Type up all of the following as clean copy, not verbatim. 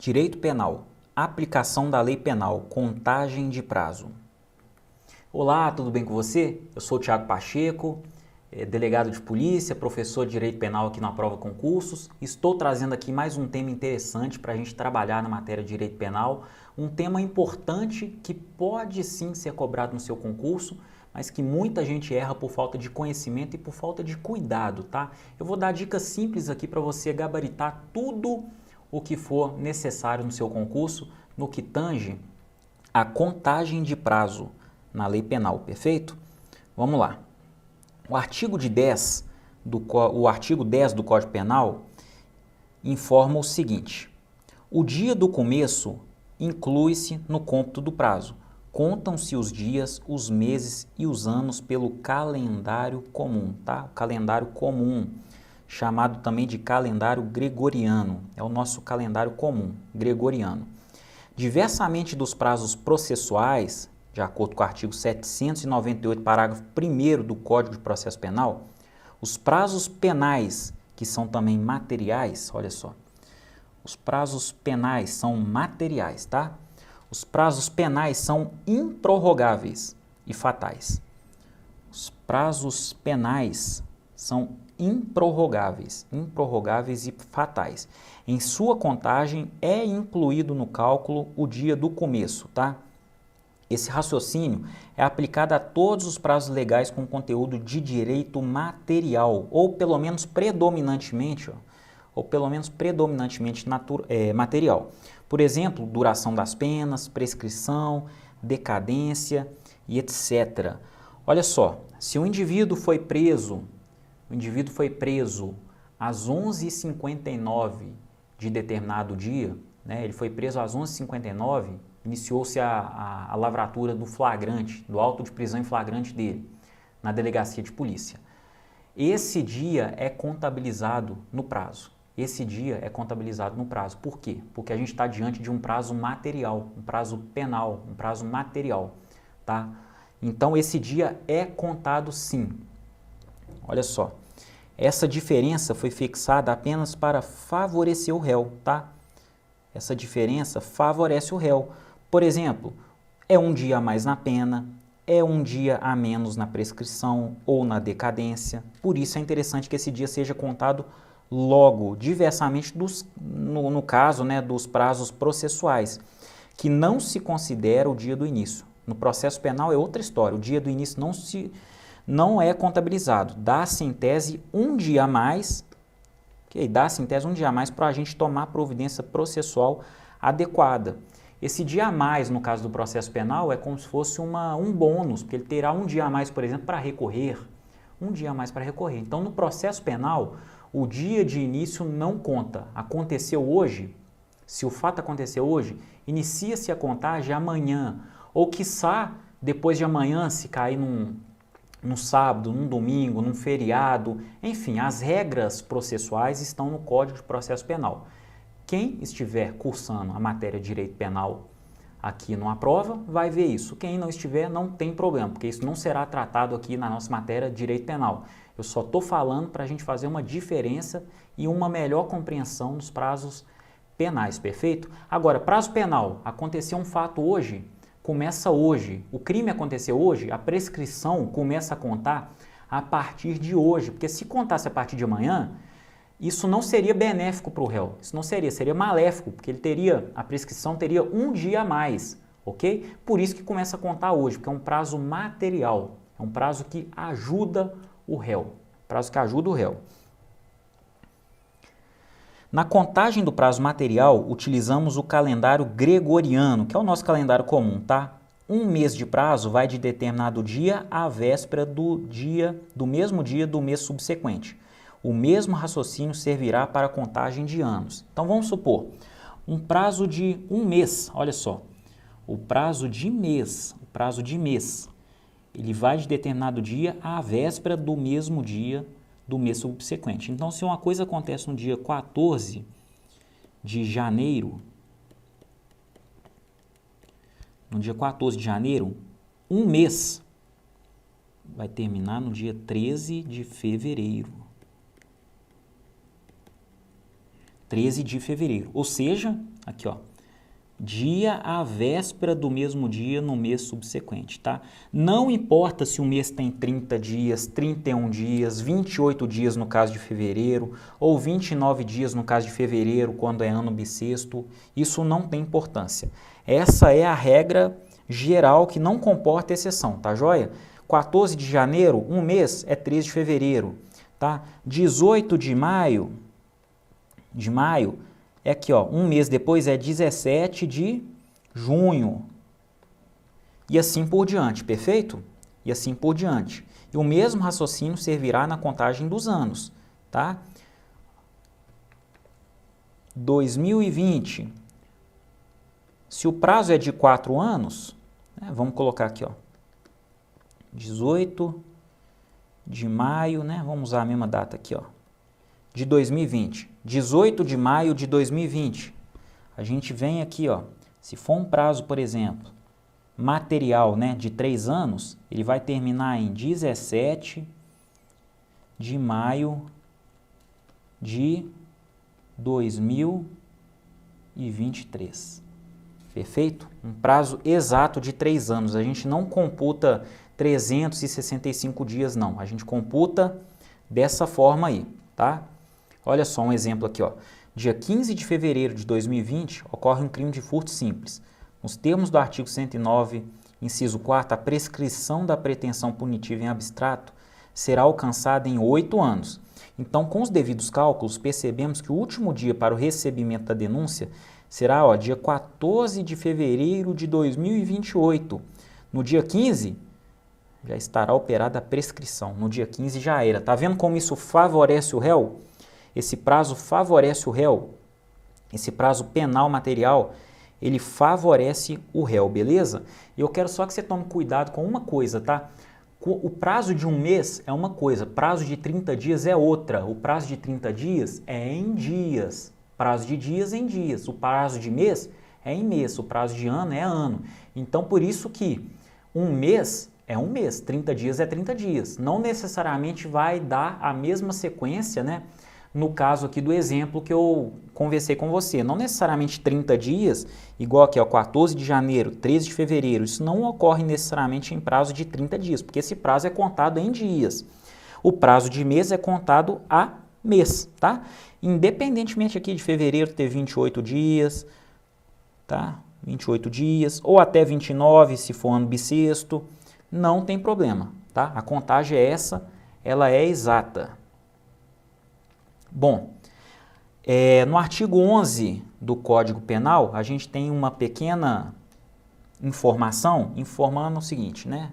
Direito Penal, aplicação da lei penal, contagem de prazo. Olá, tudo bem com você? Eu sou o Thiago Pacheco, delegado de polícia, professor de Direito Penal aqui na Prova Concursos. Estou trazendo aqui mais um tema interessante para a gente trabalhar na matéria de Direito Penal, um tema importante que pode sim ser cobrado no seu concurso, mas que muita gente erra por falta de conhecimento e por falta de cuidado, tá? Eu vou dar dicas simples aqui para você gabaritar tudo o que for necessário no seu concurso, no que tange a contagem de prazo na lei penal, perfeito? Vamos lá. O artigo 10 do Código Penal informa o seguinte: o dia do começo inclui-se no cômputo do prazo. Contam-se os dias, os meses e os anos pelo calendário comum, tá? O calendário comum, chamado também de calendário gregoriano, é o nosso calendário comum, gregoriano. Diversamente dos prazos processuais, de acordo com o artigo 798, parágrafo 1º do Código de Processo Penal, os prazos penais, que são também materiais, olha só, os prazos penais são materiais, tá? Os prazos penais são improrrogáveis e fatais. Os prazos penais são improrrogáveis e fatais. Em sua contagem é incluído no cálculo o dia do começo, tá? Esse raciocínio é aplicado a todos os prazos legais com conteúdo de direito material, ou pelo menos predominantemente material. Por exemplo, duração das penas, prescrição, decadência e etc. Olha só, se o indivíduo foi preso às 11h59 de determinado dia, né, ele foi preso às 11h59, iniciou-se a lavratura do flagrante, do auto de prisão em flagrante dele, na delegacia de polícia. Esse dia é contabilizado no prazo. Por quê? Porque a gente está diante de um prazo material, um prazo penal, um prazo material, tá? Então, esse dia é contado sim. Olha só, essa diferença foi fixada apenas para favorecer o réu, tá? Essa diferença favorece o réu. Por exemplo, é um dia a mais na pena, é um dia a menos na prescrição ou na decadência. Por isso é interessante que esse dia seja contado logo, diversamente no caso, né, dos prazos processuais, que não se considera o dia do início. No processo penal é outra história, o dia do início não é contabilizado. Dá-se em tese um dia a mais, para a gente tomar providência processual adequada. Esse dia a mais, no caso do processo penal, é como se fosse um bônus, porque ele terá um dia a mais, por exemplo, para recorrer. Então, no processo penal, o dia de início não conta. Aconteceu hoje, se o fato aconteceu hoje, inicia-se a contagem amanhã, ou quiçá depois de amanhã, se cair num sábado, num domingo, num feriado, enfim, as regras processuais estão no Código de Processo Penal. Quem estiver cursando a matéria de Direito Penal aqui numa prova vai ver isso. Quem não estiver não tem problema, porque isso não será tratado aqui na nossa matéria de Direito Penal. Eu só estou falando para a gente fazer uma diferença e uma melhor compreensão dos prazos penais, perfeito? Agora, prazo penal, aconteceu um fato hoje, começa hoje, o crime aconteceu hoje, a prescrição começa a contar a partir de hoje, porque se contasse a partir de amanhã, isso não seria benéfico para o réu, seria maléfico, porque a prescrição teria um dia a mais, ok? Por isso que começa a contar hoje, porque é um prazo material, é um prazo que ajuda o réu, Na contagem do prazo material, utilizamos o calendário gregoriano, que é o nosso calendário comum, tá? Um mês de prazo vai de determinado dia à véspera do mesmo dia do mês subsequente. O mesmo raciocínio servirá para a contagem de anos. Então, vamos supor, um prazo de um mês, olha só, o prazo de mês, ele vai de determinado dia à véspera do mesmo dia do mês subsequente. Então, se uma coisa acontece no dia 14 de janeiro, um mês vai terminar no dia 13 de fevereiro. 13 de fevereiro. Ou seja, aqui ó, dia à véspera do mesmo dia no mês subsequente, tá? Não importa se o mês tem 30 dias, 31 dias, 28 dias no caso de fevereiro, ou 29 dias no caso de fevereiro, quando é ano bissexto, isso não tem importância. Essa é a regra geral que não comporta exceção, tá joia? 14 de janeiro, um mês, é 13 de fevereiro, tá? 18 de maio é aqui, ó, um mês depois é 17 de junho. E assim por diante, perfeito? E assim por diante. E o mesmo raciocínio servirá na contagem dos anos, tá? 2020, se o prazo é de 4 anos, né, vamos colocar aqui, ó, 18 de maio, né, vamos usar a mesma data aqui, ó, de 2020, 18 de maio de 2020, a gente vem aqui, ó, se for um prazo, por exemplo, material, né, de 3 anos, ele vai terminar em 17 de maio de 2023. Perfeito? Um prazo exato de 3 anos. A gente não computa 365 dias, não. A gente computa dessa forma aí, tá? Olha só um exemplo aqui, ó. Dia 15 de fevereiro de 2020, ocorre um crime de furto simples. Nos termos do artigo 109, inciso 4º, a prescrição da pretensão punitiva em abstrato será alcançada em 8 anos. Então, com os devidos cálculos, percebemos que o último dia para o recebimento da denúncia será, ó, dia 14 de fevereiro de 2028. No dia 15, já estará operada a prescrição. No dia 15 já era. Tá vendo como isso favorece o réu? Esse prazo favorece o réu. Esse prazo penal material, ele favorece o réu, beleza? E eu quero só que você tome cuidado com uma coisa, tá? O prazo de um mês é uma coisa, prazo de 30 dias é outra. O prazo de 30 dias é em dias. Prazo de dias é em dias. O prazo de mês é em mês. O prazo de ano é ano. Então, por isso que um mês é um mês, 30 dias é 30 dias. Não necessariamente vai dar a mesma sequência, né? No caso aqui do exemplo que eu conversei com você. Não necessariamente 30 dias, igual aqui, ó, 14 de janeiro, 13 de fevereiro. Isso não ocorre necessariamente em prazo de 30 dias, porque esse prazo é contado em dias. O prazo de mês é contado a mês, tá? Independentemente aqui de fevereiro ter 28 dias, tá? 28 dias, ou até 29 se for ano bissexto, não tem problema, tá? A contagem é essa, ela é exata. Bom, no artigo 11 do Código Penal, a gente tem uma pequena informação informando o seguinte, né?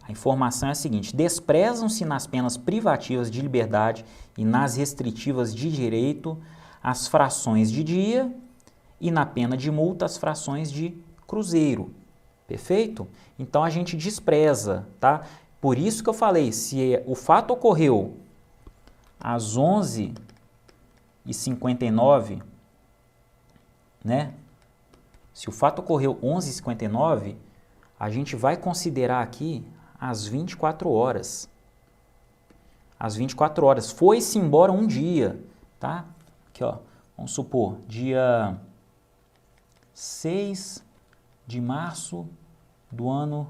A informação é a seguinte: desprezam-se nas penas privativas de liberdade e nas restritivas de direito as frações de dia e na pena de multa as frações de cruzeiro. Perfeito? Então a gente despreza, tá? Por isso que eu falei, se o fato ocorreu às 11h59, né? Se o fato ocorreu 11h59, a gente vai considerar aqui às 24 horas. Às 24 horas. Foi-se embora um dia, tá? Aqui, ó. Vamos supor, dia 6 de março do ano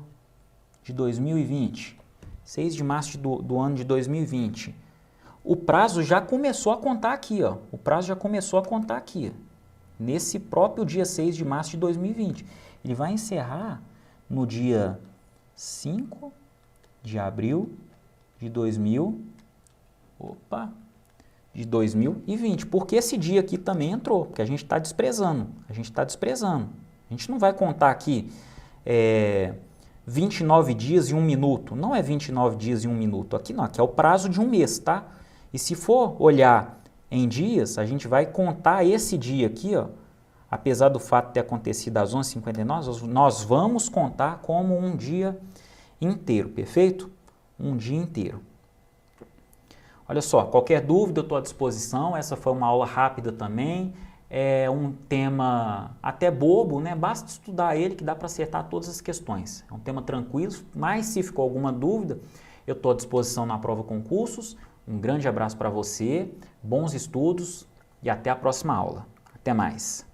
de 2020. 6 de março do ano de 2020. O prazo já começou a contar aqui, ó. O prazo já começou a contar aqui. Nesse próprio dia 6 de março de 2020. Ele vai encerrar no dia 5 de abril de 2020. Porque esse dia aqui também entrou, porque a gente está desprezando. A gente não vai contar aqui 29 dias e 1 minuto. Não é 29 dias e 1 minuto. Aqui não, aqui é o prazo de um mês, tá? E se for olhar em dias, a gente vai contar esse dia aqui, ó. Apesar do fato de ter acontecido às 11h59, nós vamos contar como um dia inteiro, perfeito? Um dia inteiro. Olha só, qualquer dúvida eu estou à disposição. Essa foi uma aula rápida também. É um tema até bobo, né? Basta estudar ele que dá para acertar todas as questões. É um tema tranquilo, mas se ficou alguma dúvida, eu estou à disposição na prova concursos. Um grande abraço para você, bons estudos e até a próxima aula. Até mais!